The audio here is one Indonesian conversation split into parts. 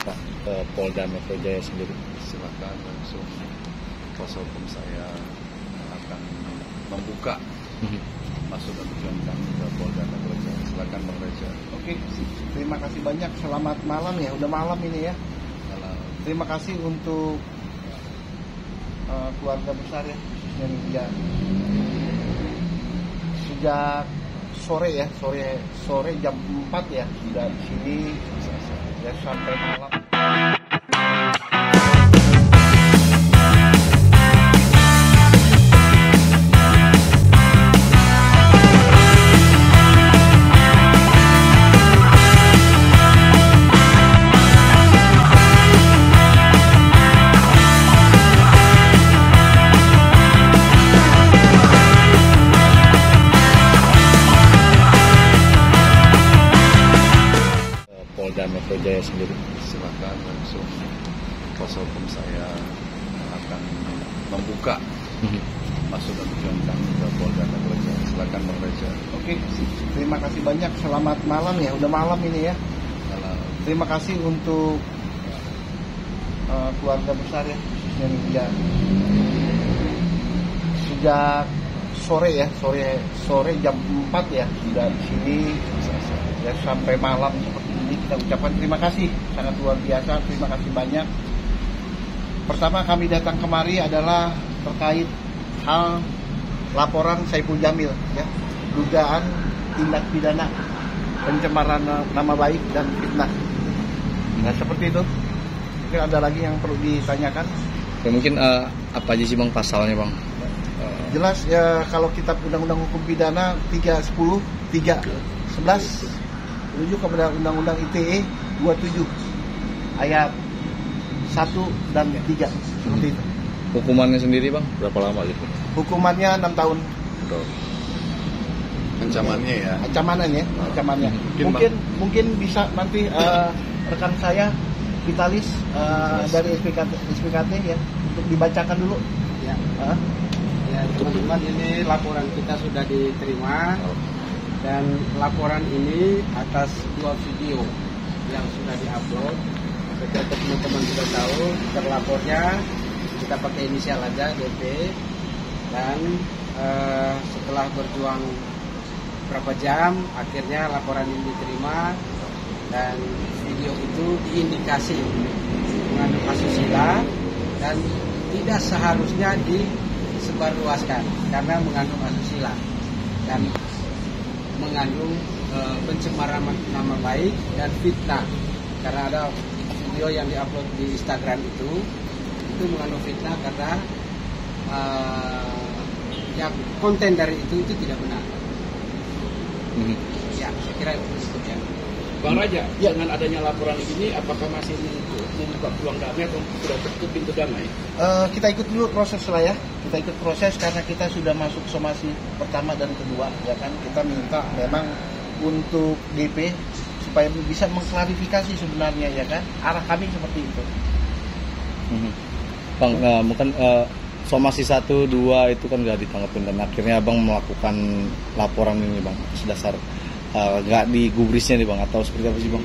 Pak ke Polda Metro Jaya sendiri? Silakan langsung kuasa hukum saya akan membuka masuk dan tujuan kami ke Polda Metro Jaya. Silakan Bang Reza. Oke, terima kasih banyak. Selamat malam ya. Udah malam ini ya. Terima kasih untuk keluarga besar ya, yang sejak sore ya, sore jam 4 ya sudah di sini ya sampai malam. Polda Metro Jaya sendiri? Silakan langsung kuasa hukum saya akan membuka masuk dan tujuan kami ke Polda Metro Jaya. Silakan Bang Reza. Oke, terima kasih banyak. Selamat malam ya. Udah malam ini ya. Terima kasih untuk keluarga besar ya, yang sejak sore ya, sore jam 4 ya sudah di sini ya sampai malam seperti ini. Kita ucapkan terima kasih sangat luar biasa. Terima kasih banyak. Pertama kami datang kemari adalah terkait hal laporan Saiful Jamil ya, dugaan tindak pidana pencemaran nama baik dan fitnah. Nah seperti itu. Mungkin ada lagi yang perlu ditanyakan. Ya, mungkin apa aja sih Bang pasalnya Bang? Jelas ya, kalau kitab undang-undang hukum pidana 310, 311 merujuk kepada undang-undang ITE 27 ayat 1 dan 3 seperti itu. Hukumannya sendiri Bang berapa lama gitu? Hukumannya 6 tahun. Ancamannya ya. Ancamannya. Mungkin bisa nanti rekan saya Vitalis dari SPKT ya untuk dibacakan dulu. Ya. Ya teman-teman, ini laporan kita sudah diterima dan laporan ini atas 2 video yang sudah diupload. Seperti teman-teman sudah tahu, terlapornya kita pakai inisial aja DP, dan setelah berjuang berapa jam akhirnya laporan ini diterima, dan video itu diindikasi mengandung asusila dan tidak seharusnya disebarluaskan karena mengandung asusila dan mengandung pencemaran nama baik dan fitnah. Karena ada video yang diupload di Instagram itu mengandung fitnah karena yang konten dari itu tidak benar. Ya, saya kira itu ya. Bang Raja, ya, dengan adanya laporan ini, apakah masih membuka peluang damai atau sudah tertutup pintu damai? Kita ikut dulu proses lah ya. Kita ikut proses karena kita sudah masuk somasi pertama dan kedua, ya kan. Kita minta memang untuk DP supaya bisa mengklarifikasi sebenarnya, ya kan. Arah kami seperti itu. Bang, mungkin somasi 1, 2 itu kan nggak ditanggapin dan akhirnya Abang melakukan laporan ini Bang atas dasar nggak digubrisnya nih Bang, atau seperti apa sih Bang?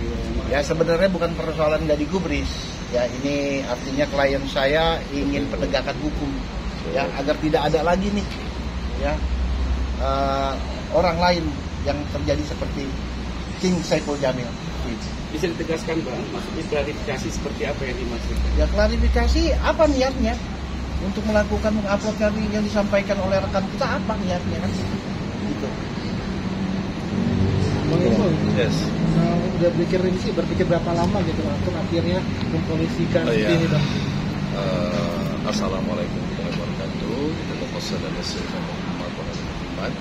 Ya sebenarnya bukan persoalan nggak digubris ya, ini artinya klien saya ingin penegakan hukum ya, agar tidak ada lagi nih ya orang lain yang terjadi seperti King Saiful Jamil. Bisa ditegaskan Bang, maksudnya klarifikasi seperti apa yang dimaksudkan? Ya klarifikasi apa niatnya untuk melakukan mengupload yang disampaikan oleh rekan kita, apa niatnya kan gitu. Bang Info, Yes. udah berpikir berapa lama gitu untuk akhirnya mempolisikan ini Bang? Assalamualaikum warahmatullahi wabarakatuh. Muhammad.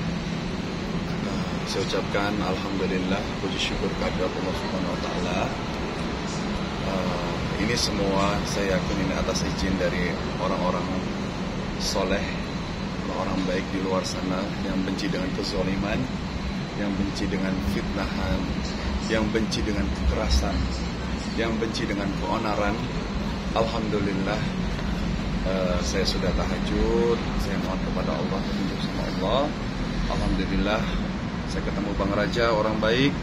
Saya ucapkan alhamdulillah, puji syukur kepada Allah Subhanahu wa taala. Ini semua saya yakin ini atas izin dari orang-orang soleh, orang baik di luar sana yang benci dengan kezaliman, yang benci dengan fitnahan, yang benci dengan kekerasan, yang benci dengan keonaran. Alhamdulillah, saya sudah tahajud, saya mohon kepada Allah, petunjuk sama Allah. Alhamdulillah, saya ketemu Bang Raja, orang baik.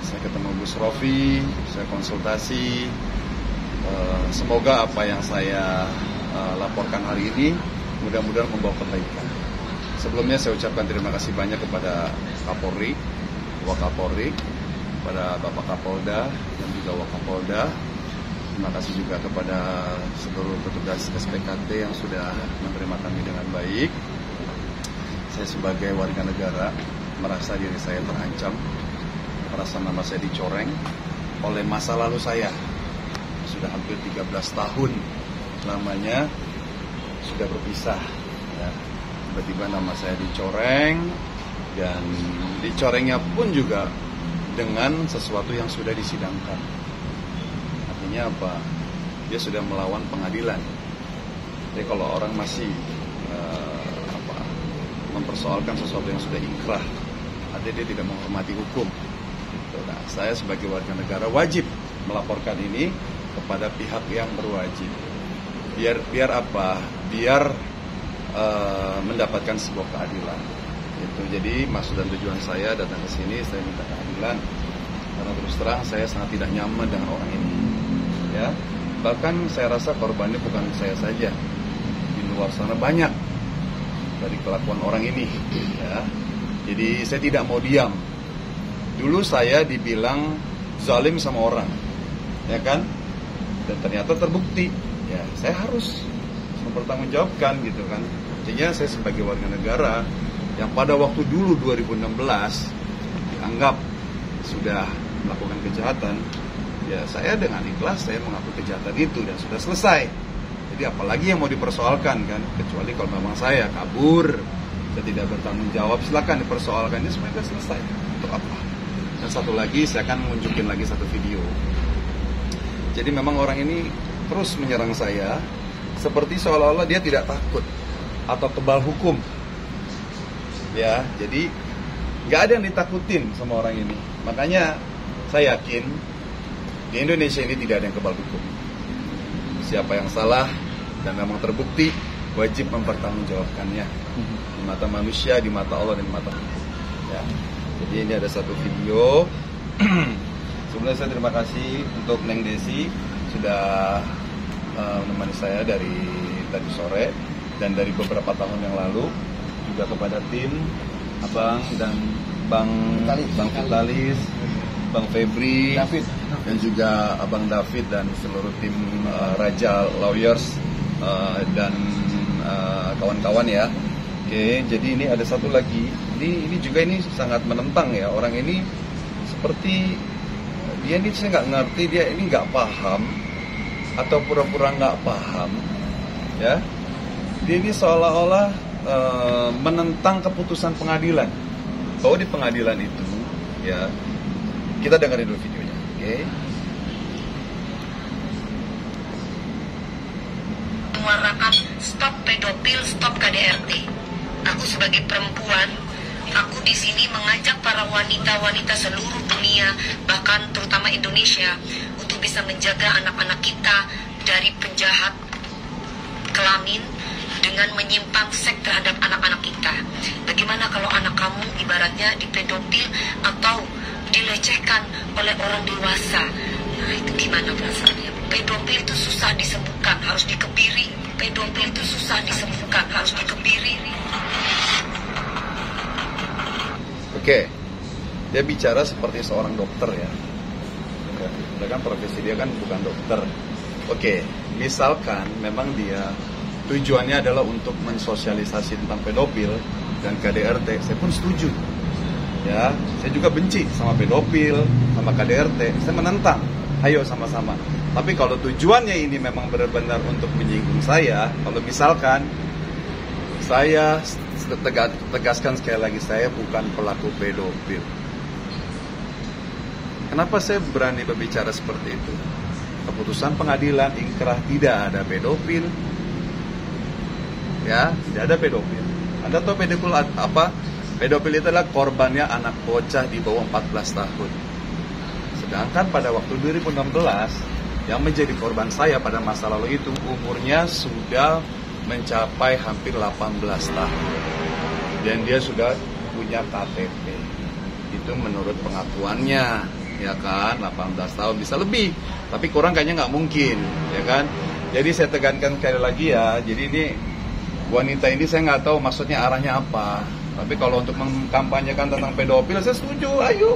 Saya ketemu Gus Rofi, saya konsultasi. Semoga apa yang saya laporkan hari ini mudah-mudahan membawa kebaikan. Sebelumnya saya ucapkan terima kasih banyak kepada Kapolri, Wakapolri, kepada Bapak Kapolda dan juga Wakapolda. Terima kasih juga kepada seluruh petugas SPKT yang sudah menerima kami dengan baik. Saya sebagai warga negara merasa diri saya terancam, merasa nama saya dicoreng oleh masa lalu saya. Sudah hampir 13 tahun lamanya sudah berpisah. Ya. Tiba-tiba nama saya dicoreng, dan dicorengnya pun juga dengan sesuatu yang sudah disidangkan. Artinya apa? Dia sudah melawan pengadilan. Jadi kalau orang masih mempersoalkan sesuatu yang sudah inkrah, artinya dia tidak menghormati hukum. Nah, saya sebagai warga negara wajib melaporkan ini kepada pihak yang berwajib. Biar apa? Biar mendapatkan sebuah keadilan. Itu jadi maksud dan tujuan saya datang ke sini, saya minta keadilan. Karena terus terang saya sangat tidak nyaman dengan orang ini. Ya, bahkan saya rasa korbannya bukan saya saja. Di luar sana banyak dari kelakuan orang ini. Ya, jadi saya tidak mau diam. Dulu saya dibilang zalim sama orang, ya kan? Dan ternyata terbukti, ya saya harus mempertanggungjawabkan gitu kan. Artinya saya sebagai warga negara yang pada waktu dulu 2016 dianggap sudah melakukan kejahatan, ya saya dengan ikhlas saya mengaku kejahatan itu dan sudah selesai. Jadi apalagi yang mau dipersoalkan kan, kecuali kalau memang saya kabur, saya tidak bertanggung jawab, silakan dipersoalkan, ini semuanya selesai. Untuk apa? Dan satu lagi, saya akan menunjukin lagi satu video. Jadi memang orang ini terus menyerang saya seperti seolah-olah dia tidak takut atau kebal hukum. Ya, jadi nggak ada yang ditakutin sama orang ini. Makanya saya yakin di Indonesia ini tidak ada yang kebal hukum. Siapa yang salah dan memang terbukti wajib mempertanggungjawabkannya di mata manusia, di mata Allah, dan di mata hukum. Ya. Jadi ini ada satu video. Sebelumnya saya terima kasih untuk Neng Desi sudah menemani saya dari tadi sore dan dari beberapa tahun yang lalu, juga kepada tim Abang dan Bang Vitalis, Bang Febri, David, dan juga Abang David dan seluruh tim Raja Lawyers dan kawan-kawan ya. Oke, jadi ini ada satu lagi. Ini juga ini sangat menentang ya. Orang ini seperti dia ini saya nggak ngerti, dia ini nggak paham atau pura-pura nggak paham, ya. Dia ini seolah-olah menentang keputusan pengadilan. Bahwa di pengadilan itu, ya, kita dengerin dulu videonya, oke? Menyuarakan stop pedofil, stop KDRT. Aku sebagai perempuan, aku di sini mengajak para wanita-wanita seluruh dunia, bahkan terutama Indonesia, untuk bisa menjaga anak-anak kita dari penjahat kelamin dengan menyimpang seks terhadap anak-anak kita. Bagaimana kalau anak kamu ibaratnya dipedofil atau dilecehkan oleh orang dewasa? Nah, itu gimana perasaannya? Pedofil itu susah disembuhkan, harus dikebiri. Pedofil itu susah disembuhkan, harus dikebiri. Oke, dia bicara seperti seorang dokter ya. Kan profesi dia kan bukan dokter. Oke, misalkan memang dia tujuannya adalah untuk mensosialisasi tentang pedofil dan KDRT, saya pun setuju. Ya, saya juga benci sama pedofil, sama KDRT. Saya menentang. Ayo sama-sama. Tapi kalau tujuannya ini memang benar-benar untuk menyinggung saya, kalau misalkan saya tegaskan sekali lagi, saya bukan pelaku pedofil. Kenapa saya berani berbicara seperti itu? Keputusan pengadilan ingkrah, tidak ada pedofil. Ya, tidak ada pedofil. Anda tahu pedofil apa? Pedofil itu adalah korbannya anak bocah di bawah 14 tahun. Sedangkan pada waktu 2016, yang menjadi korban saya pada masa lalu itu umurnya sudah mencapai hampir 18 tahun. Dan dia sudah punya KTP. Itu menurut pengakuannya. ya kan, 18 tahun bisa lebih, tapi kurang kayaknya nggak mungkin, ya kan. Jadi saya tekankan sekali lagi ya, jadi ini wanita ini saya nggak tahu maksudnya arahnya apa, tapi kalau untuk mengkampanyekan tentang pedofil saya setuju, ayo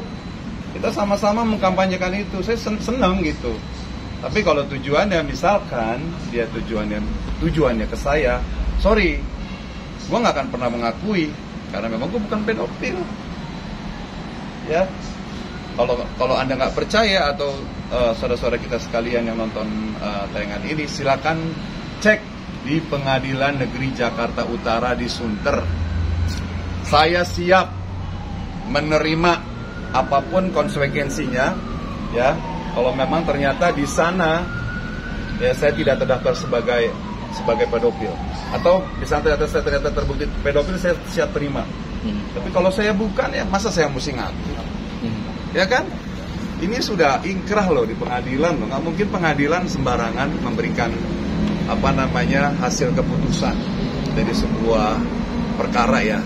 kita sama-sama mengkampanyekan itu, saya senang gitu. Tapi kalau tujuannya misalkan dia tujuannya ke saya, sorry, gue nggak akan pernah mengakui karena memang gue bukan pedofil. Ya, kalau Anda nggak percaya atau saudara-saudara kita sekalian yang nonton tayangan ini, silakan cek di Pengadilan Negeri Jakarta Utara di Sunter. Saya siap menerima apapun konsekuensinya, ya. Kalau memang ternyata di sana ya saya tidak terdaftar sebagai pedofil, atau misalnya saya ternyata terbukti pedofil, saya siap terima. Tapi kalau saya bukan, ya masa saya mesti ngaku? Ya kan? Ini sudah inkrah loh di pengadilan loh. Nggak mungkin pengadilan sembarangan memberikan hasil keputusan dari sebuah perkara ya.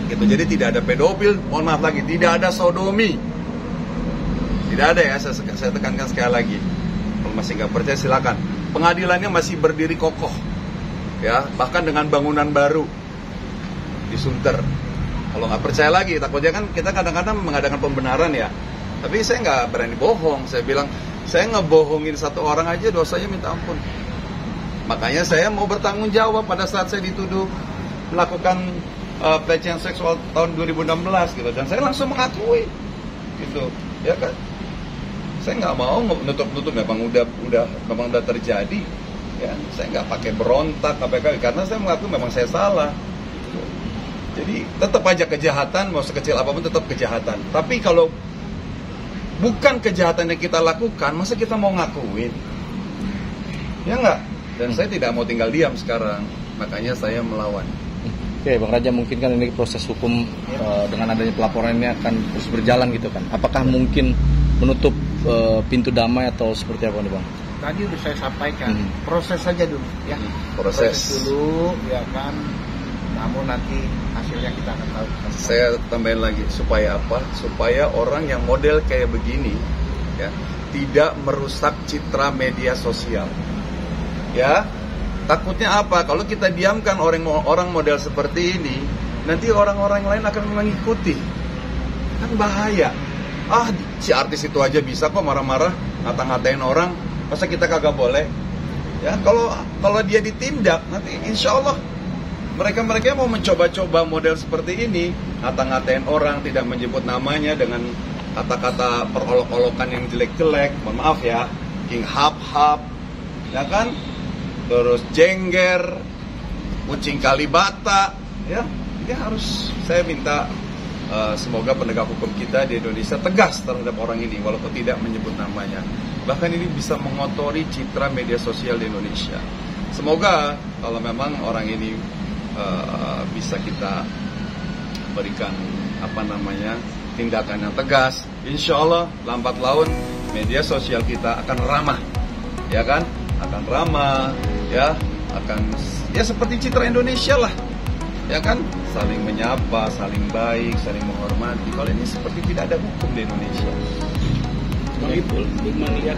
Gitu. Jadi tidak ada pedofil, mohon maaf lagi, tidak ada sodomi. Tidak ada ya, saya tekankan sekali lagi. Kalau masih nggak percaya silakan. Pengadilannya masih berdiri kokoh. Ya, bahkan dengan bangunan baru di Sunter. Kalau nggak percaya lagi, takutnya kan kita kadang-kadang mengadakan pembenaran ya. Tapi saya nggak berani bohong. Saya bilang, saya ngebohongin satu orang aja dosanya minta ampun. Makanya saya mau bertanggung jawab pada saat saya dituduh melakukan pelecehan seksual tahun 2016 gitu. Dan saya langsung mengakui gitu, ya kan. Saya nggak mau nutup-nutup, memang udah terjadi. Ya, saya nggak pakai berontak karena saya mengakui memang saya salah. Gitu. Jadi tetap aja kejahatan, mau sekecil apapun tetap kejahatan. Tapi kalau bukan kejahatan yang kita lakukan, masa kita mau ngakuin? Ya nggak? Dan saya tidak mau tinggal diam sekarang, makanya saya melawan. Oke, Bang Raja, mungkin kan ini proses hukum dengan adanya pelaporan ini akan terus berjalan gitu kan? Apakah mungkin menutup pintu damai atau seperti apa nih Bang? Tadi udah saya sampaikan, proses saja dulu ya. Proses dulu ya kan. Namun nanti hasilnya kita akan tahu. Saya tambahin lagi, supaya apa? Supaya orang yang model kayak begini ya tidak merusak citra media sosial. Ya, takutnya apa? Kalau kita diamkan orang model seperti ini, nanti orang-orang lain akan mengikuti. Kan bahaya. Ah, si artis itu aja bisa kok marah-marah, ngata-ngatain orang, masa kita kagak boleh? Ya, kalau dia ditindak, nanti insya Allah mereka mau mencoba-coba model seperti ini, ngata-ngatain orang, tidak menyebut namanya dengan kata-kata perolok-olokan yang jelek-jelek, mohon maaf ya, King Hap-Hap, ya kan? Terus jengger, kucing kalibata, ya, ini harus saya minta semoga penegak hukum kita di Indonesia tegas terhadap orang ini, walaupun tidak menyebut namanya. Bahkan ini bisa mengotori citra media sosial di Indonesia. Semoga kalau memang orang ini bisa kita berikan tindakan yang tegas, insya Allah lambat laun media sosial kita akan ramah, ya kan? Akan ramah, ya, seperti citra Indonesia lah, ya kan? Saling menyapa, saling baik, saling menghormati. Kalau ini seperti tidak ada hukum di Indonesia. Bang Ipul, melihat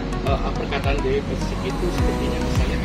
perkataan Dewi Persik itu sepertinya misalnya